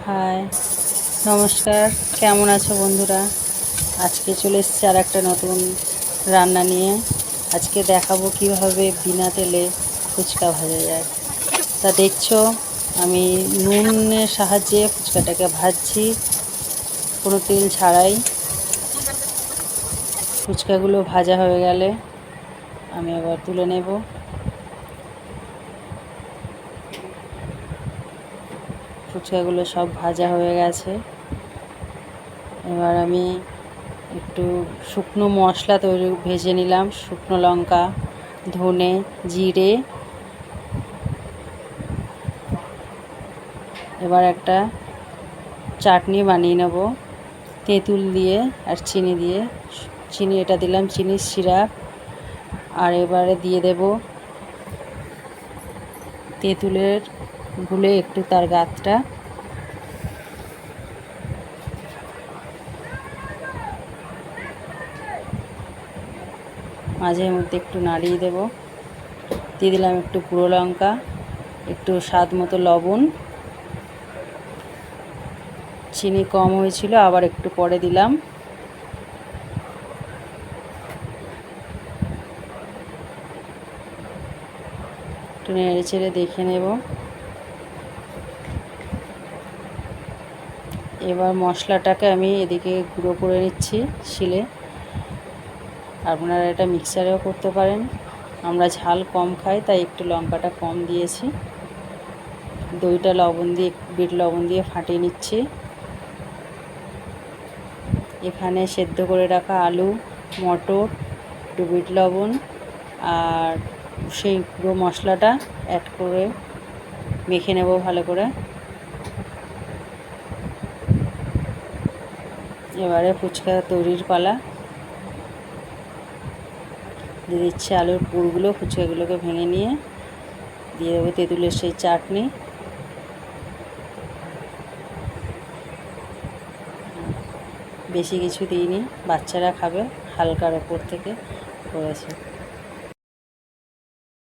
High, নমস্কার। কেমন আছো বন্ধুরা? আজকে চলে এসেছি আর একটা নতুন রান্না নিয়ে। আজকে দেখাবো কিভাবে বিনা তেলে ফুচকা ভাজা যায়। তা দেখছো আমি নুনের সাহায্যে ফুচকাটাকে ভাজছি, কোনো তেল ছাড়াই। ফুচকাগুলো ভাজা হয়ে গেলে আমি আবার তুলে নেব। ফুচকাগুলো সব ভাজা হয়ে গেছে। এবার আমি একটু শুকনো মশলা ভেজে নিলাম। শুকনো লঙ্কা, ধনে, জিরে। এবার একটা চাটনি বানিয়ে নেব তেঁতুল দিয়ে আর চিনি দিয়ে। চিনি এটা দিলাম, চিনির সিরাপ। আর এবারে দিয়ে দেব তেঁতুলের গুলে একটু তার গাতটা। মাঝে মধ্যে একটু নাড়িয়ে দেব। দিয়ে দিলাম একটু গুঁড়ো লঙ্কা, একটু স্বাদ মতো লবণ। চিনি কম হয়েছিল, আবার একটু পরে দিলাম। একটু নেড়ে চেড়ে দেখে নেব। এবার মশলাটাকে আমি এদিকে গুঁড়ো করে নিচ্ছি শিলে। আপনারা এটা মিক্সারেও করতে পারেন। আমরা ঝাল কম খাই তাই একটু লঙ্কাটা কম দিয়েছি। দইটা লবণ দিয়ে, বিট লবণ দিয়ে ফাটিয়ে নিচ্ছি। এখানে সেদ্ধ করে রাখা আলু, মটর, একটু বিট লবণ আর সেই পুরো মশলাটা অ্যাড করে মেখে নেব ভালো করে। এবারে ফুচকা তৈরির পালা। দিয়ে দিচ্ছি আলুর পুরগুলো, ফুচকাগুলোকে ভেঙে নিয়ে দিয়ে দেবো তেঁতুলের সেই চাটনি। বেশি কিছু দিইনি, বাচ্চারা খাবে, হালকার ওপর থেকে করেছে।